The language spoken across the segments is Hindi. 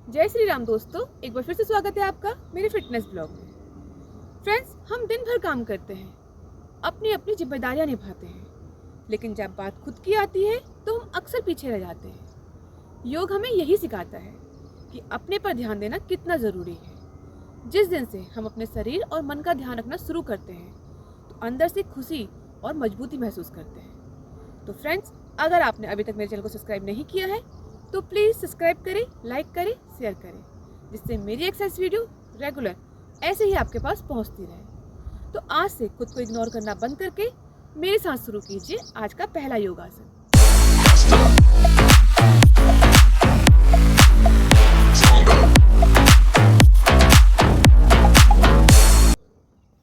जय श्री राम दोस्तों, एक बार फिर से स्वागत है आपका मेरे फिटनेस ब्लॉग में। फ्रेंड्स, हम दिन भर काम करते हैं, अपनी अपनी जिम्मेदारियां निभाते हैं, लेकिन जब बात खुद की आती है तो हम अक्सर पीछे रह जाते हैं। योग हमें यही सिखाता है कि अपने पर ध्यान देना कितना ज़रूरी है। जिस दिन से हम अपने शरीर और मन का ध्यान रखना शुरू करते हैं तो अंदर से खुशी और मजबूती महसूस करते हैं। तो फ्रेंड्स, अगर आपने अभी तक मेरे चैनल को सब्सक्राइब नहीं किया है तो प्लीज़ सब्सक्राइब करें, लाइक करें, शेयर करें, जिससे मेरी एक्सरसाइज वीडियो रेगुलर ऐसे ही आपके पास पहुंचती रहे। तो आज से खुद को इग्नोर करना बंद करके मेरे साथ शुरू कीजिए आज का पहला योगासन।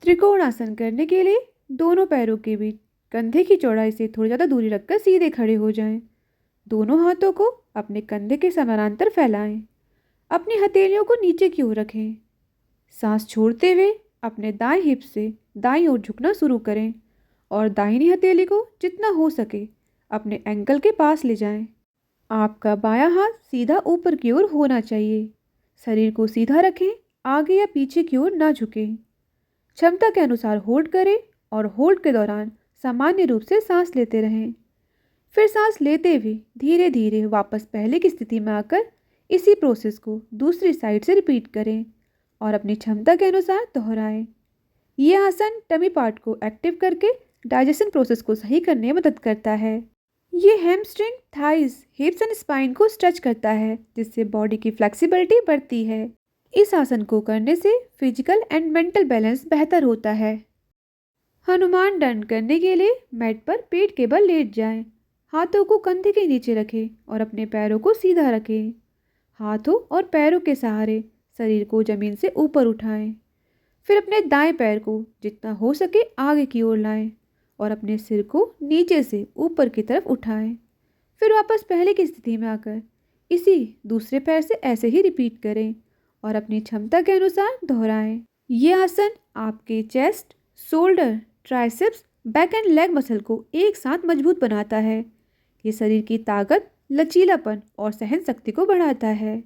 त्रिकोण आसन करने के लिए दोनों पैरों के बीच कंधे की चौड़ाई से थोड़ी ज़्यादा दूरी रखकर सीधे खड़े हो जाएं। दोनों हाथों को अपने कंधे के समानांतर फैलाएं। अपनी हथेलियों को नीचे की ओर रखें। सांस छोड़ते हुए अपने दाएं हिप से दाईं ओर झुकना शुरू करें और दाहिनी हथेली को जितना हो सके अपने एंकल के पास ले जाएं। आपका बायां हाथ सीधा ऊपर की ओर होना चाहिए। शरीर को सीधा रखें, आगे या पीछे की ओर ना झुकें। क्षमता के अनुसार होल्ड करें और होल्ड के दौरान सामान्य रूप से सांस लेते रहें। फिर सांस लेते हुए धीरे धीरे वापस पहले की स्थिति में आकर इसी प्रोसेस को दूसरी साइड से रिपीट करें और अपनी क्षमता के अनुसार दोहराएं। यह आसन टमी पार्ट को एक्टिव करके डाइजेशन प्रोसेस को सही करने में मदद करता है। ये हैमस्ट्रिंग, थाइज, हिप्स एंड स्पाइन को स्ट्रेच करता है, जिससे बॉडी की फ्लेक्सिबिलिटी बढ़ती है। इस आसन को करने से फिजिकल एंड मेंटल बैलेंस बेहतर होता है। हनुमान दंड करने के लिए मैट पर पेट के बल लेट जाएं। हाथों को कंधे के नीचे रखें और अपने पैरों को सीधा रखें। हाथों और पैरों के सहारे शरीर को जमीन से ऊपर उठाएं। फिर अपने दाएं पैर को जितना हो सके आगे की ओर लाएं और अपने सिर को नीचे से ऊपर की तरफ उठाएं। फिर वापस पहले की स्थिति में आकर इसी दूसरे पैर से ऐसे ही रिपीट करें और अपनी क्षमता के अनुसार दोहराएं। ये आसन आपके chest, shoulder, triceps, back and leg muscle को एक साथ मजबूत बनाता है। ये शरीर की ताकत, लचीलापन और सहन शक्ति को बढ़ाता है।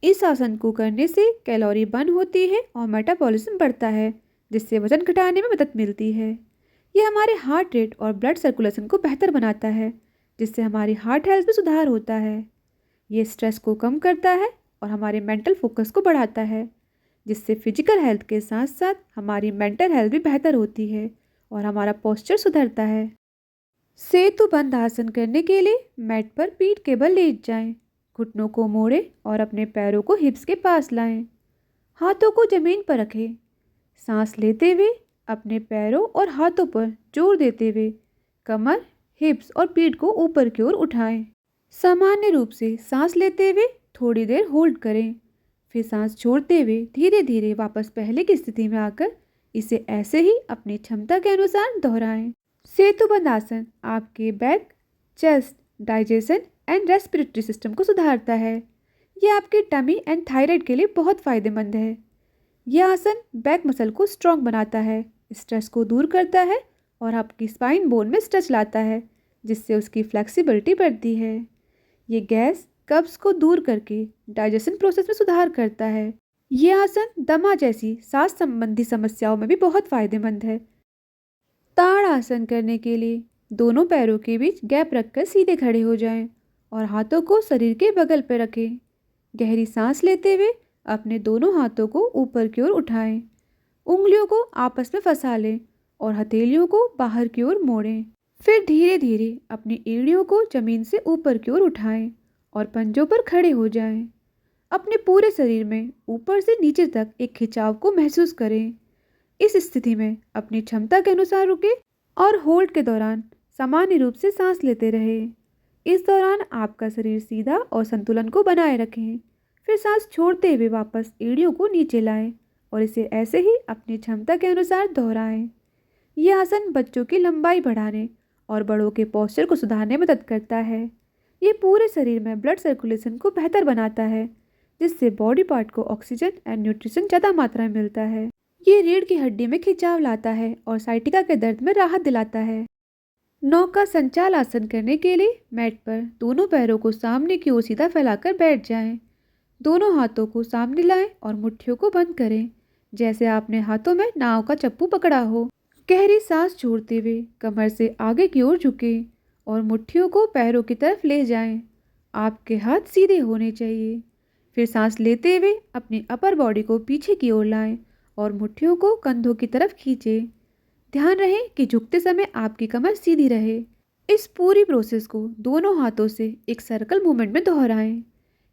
इस आसन को करने से कैलोरी बर्न होती है और मेटाबॉलिज्म बढ़ता है, जिससे वजन घटाने में मदद मिलती है। यह हमारे हार्ट रेट और ब्लड सर्कुलेशन को बेहतर बनाता है, जिससे हमारी हार्ट हेल्थ में सुधार होता है। ये स्ट्रेस को कम करता है और हमारे मेंटल फोकस को बढ़ाता है, जिससे फिजिकल हेल्थ के साथ साथ हमारी मेंटल हेल्थ भी बेहतर होती है और हमारा पोस्चर सुधरता है। सेतुबंध आसन करने के लिए मैट पर पीठ के बल लेट जाएं। घुटनों को मोड़ें और अपने पैरों को हिप्स के पास लाएं। हाथों को जमीन पर रखें। सांस लेते हुए अपने पैरों और हाथों पर जोर देते हुए कमर, हिप्स और पीठ को ऊपर की ओर उठाएं। सामान्य रूप से सांस लेते हुए थोड़ी देर होल्ड करें। फिर सांस छोड़ते हुए धीरे धीरे वापस पहले की स्थिति में आकर इसे ऐसे ही अपनी क्षमता के अनुसार दोहराएं। सेतुबंध आसन आपके back, chest, digestion and respiratory system को सुधारता है। यह आपके टमी एंड थायराइड के लिए बहुत फायदेमंद है। यह आसन बैक मसल को स्ट्रॉन्ग बनाता है, स्ट्रेस को दूर करता है और आपकी स्पाइन बोन में स्ट्रेच लाता है, जिससे उसकी फ्लेक्सिबिलिटी बढ़ती है। ये गैस, कब्ज को दूर करके डाइजेशन प्रोसेस में सुधार करता है। यह आसन दमा जैसी सांस संबंधी समस्याओं में भी बहुत फायदेमंद है। ताड़ आसन करने के लिए दोनों पैरों के बीच गैप रखकर सीधे खड़े हो जाएं और हाथों को शरीर के बगल पर रखें। गहरी सांस लेते हुए अपने दोनों हाथों को ऊपर की ओर उठाएं। उंगलियों को आपस में फंसा लें और हथेलियों को बाहर की ओर मोड़ें। फिर धीरे धीरे अपनी एड़ियों को जमीन से ऊपर की ओर उठाएं और पंजों पर खड़े हो जाएं। अपने पूरे शरीर में ऊपर से नीचे तक एक खिंचाव को महसूस करें। इस स्थिति में अपनी क्षमता के अनुसार रुकें और होल्ड के दौरान सामान्य रूप से सांस लेते रहें। इस दौरान आपका शरीर सीधा और संतुलन को बनाए रखें। फिर सांस छोड़ते हुए वापस एड़ियों को नीचे लाएं और इसे ऐसे ही अपनी क्षमता के अनुसार दोहराएं। यह आसन बच्चों की लंबाई बढ़ाने और बड़ों के पोस्चर को सुधारने में मदद करता है। ये पूरे शरीर में ब्लड सर्कुलेशन को बेहतर बनाता है, जिससे बॉडी पार्ट को ऑक्सीजन एंड न्यूट्रिशन ज़्यादा मात्रा में मिलता है। ये रीढ़ की हड्डी में खिंचाव लाता है और साइटिका के दर्द में राहत दिलाता है। नौका संचाल आसन करने के लिए मैट पर दोनों पैरों को सामने की ओर सीधा फैलाकर बैठ जाएं। दोनों हाथों को सामने लाएं और मुट्ठियों को बंद करें, जैसे आपने हाथों में नाव का चप्पू पकड़ा हो। गहरी सांस छोड़ते हुए कमर से आगे की ओर झुकें और मुट्ठियों को पैरों की तरफ ले जाएं। आपके हाथ सीधे होने चाहिए। फिर सांस लेते हुए अपनी अपर बॉडी को पीछे की ओर लाएं और मुट्ठियों को कंधों की तरफ खींचें। ध्यान रहे कि झुकते समय आपकी कमर सीधी रहे। इस पूरी प्रोसेस को दोनों हाथों से एक सर्कल मूवमेंट में दोहराएं।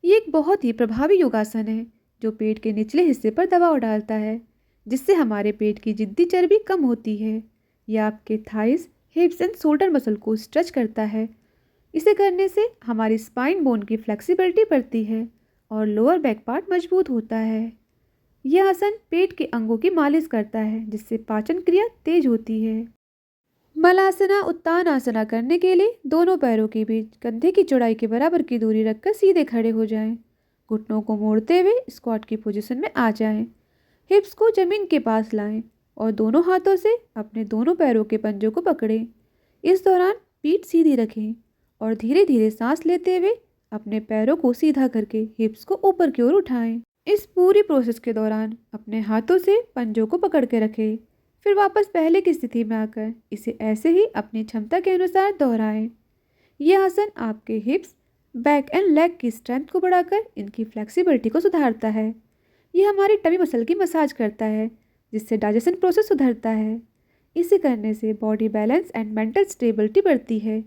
ये एक बहुत ही प्रभावी योगासन है जो पेट के निचले हिस्से पर दबाव डालता है, जिससे हमारे पेट की जिद्दी चर्बी कम होती है। यह आपके थाइस, हिप्स एंड शोल्डर मसल को स्ट्रेच करता है। इसे करने से हमारी स्पाइन बोन की फ्लेक्सिबिलिटी बढ़ती है और लोअर बैक पार्ट मजबूत होता है। यह आसन पेट के अंगों की मालिश करता है, जिससे पाचन क्रिया तेज होती है। मलासना उत्तानासना करने के लिए दोनों पैरों के बीच कंधे की चौड़ाई के बराबर की दूरी रखकर सीधे खड़े हो जाएं। घुटनों को मोड़ते हुए स्क्वाट की पोजीशन में आ जाएं। हिप्स को जमीन के पास लाएं और दोनों हाथों से अपने दोनों पैरों के पंजों को पकड़ें। इस दौरान पीठ सीधी रखें और धीरे धीरे सांस लेते हुए अपने पैरों को सीधा करके हिप्स को ऊपर की ओर उठाएं। इस पूरी प्रोसेस के दौरान अपने हाथों से पंजों को पकड़ के रखें। फिर वापस पहले की स्थिति में आकर इसे ऐसे ही अपनी क्षमता के अनुसार दोहराएं। यह आसन आपके हिप्स, बैक एंड लेग की स्ट्रेंथ को बढ़ाकर इनकी फ्लेक्सिबिलिटी को सुधारता है। यह हमारी टमी मसल की मसाज करता है, जिससे डाइजेशन प्रोसेस सुधरता है। इसे करने से body balance and mental stability बढ़ती है।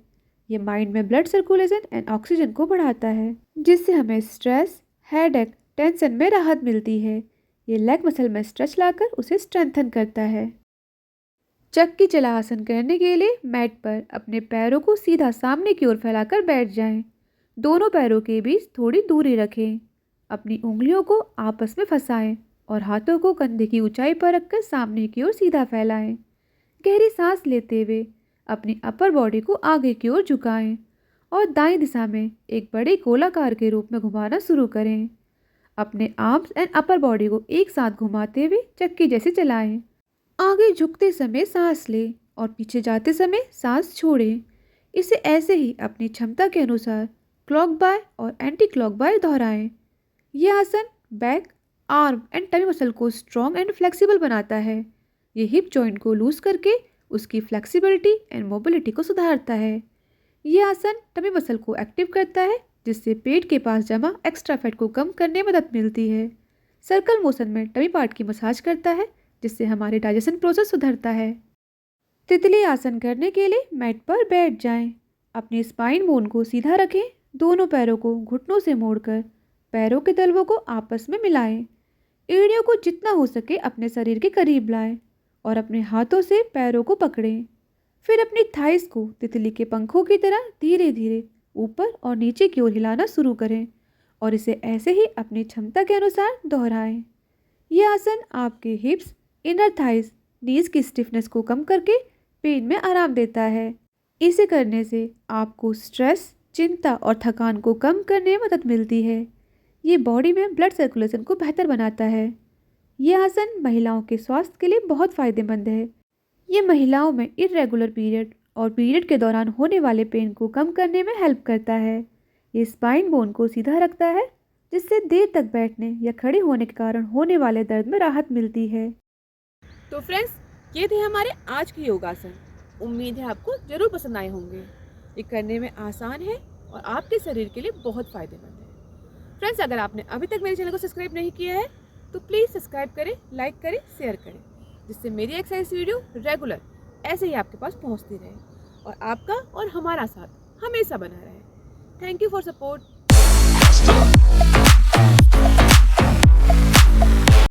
ये माइंड में ब्लड सर्कुलेशन एंड ऑक्सीजन को बढ़ाता है, जिससे हमें स्ट्रेस, हेडेक, टेंशन में राहत मिलती है। ये लेग मसल में स्ट्रेच लाकर उसे स्ट्रेंथन करता है। चक्की चला आसन करने के लिए मैट पर अपने पैरों को सीधा सामने की ओर फैलाकर बैठ जाएं। दोनों पैरों के बीच थोड़ी दूरी रखें। अपनी उंगलियों को आपस में फंसाएं और हाथों को कंधे की ऊंचाई पर रखकर सामने की ओर सीधा फैलाएं। गहरी सांस लेते हुए अपनी अपर बॉडी को आगे की ओर झुकाएं और दाएं दिशा में एक बड़े गोलाकार के रूप में घुमाना शुरू करें। अपने आर्म्स एंड अपर बॉडी को एक साथ घुमाते हुए चक्की जैसे चलाएं। आगे झुकते समय सांस लें और पीछे जाते समय सांस छोड़ें। इसे ऐसे ही अपनी क्षमता के अनुसार क्लॉक बाय और एंटी क्लॉक बाय दोहराएं। यह आसन back, arm and tummy muscle को स्ट्रॉन्ग एंड फ्लेक्सिबल बनाता है। ये हिप जॉइंट को लूज करके उसकी फ्लेक्सिबिलिटी एंड मोबिलिटी को सुधारता है। यह आसन टमी मसल को एक्टिव करता है, जिससे पेट के पास जमा एक्स्ट्रा फैट को कम करने में मदद मिलती है। सर्कल मोशन में टमी पार्ट की मसाज करता है, जिससे हमारे डाइजेशन प्रोसेस सुधरता है। तितली आसन करने के लिए मैट पर बैठ जाएं। अपनी स्पाइन बोन को सीधा रखें। दोनों पैरों को घुटनों से मोड़कर पैरों के तलवों को आपस में मिलाएं। एड़ियों को जितना हो सके अपने शरीर के करीब लाएं और अपने हाथों से पैरों को पकड़ें। फिर अपनी थाइस को तितली के पंखों की तरह धीरे धीरे ऊपर और नीचे की ओर हिलाना शुरू करें और इसे ऐसे ही अपनी क्षमता के अनुसार दोहराएं। यह आसन आपके हिप्स, इनर थाइस, नीज की स्टिफनेस को कम करके पेन में आराम देता है। इसे करने से आपको स्ट्रेस, चिंता और थकान को कम करने में मदद मिलती है। ये बॉडी में ब्लड सर्कुलेशन को बेहतर बनाता है। यह आसन महिलाओं के स्वास्थ्य के लिए बहुत फायदेमंद है। ये महिलाओं में इरेगुलर पीरियड और पीरियड के दौरान होने वाले पेन को कम करने में हेल्प करता है। ये स्पाइन बोन को सीधा रखता है, जिससे देर तक बैठने या खड़े होने के कारण होने वाले दर्द में राहत मिलती है। तो फ्रेंड्स, ये थे हमारे आज के योगासन। उम्मीद है आपको जरूर पसंद आए होंगे। ये करने में आसान है और आपके शरीर के लिए बहुत फायदेमंद है। फ्रेंड्स, अगर आपने अभी तक मेरे चैनल को सब्सक्राइब नहीं किया है तो प्लीज़ सब्सक्राइब करें, लाइक करें, शेयर करें, जिससे मेरी एक्सरसाइज वीडियो रेगुलर ऐसे ही आपके पास पहुंचती रहे और आपका और हमारा साथ हमेशा बना रहे। Thank you for support.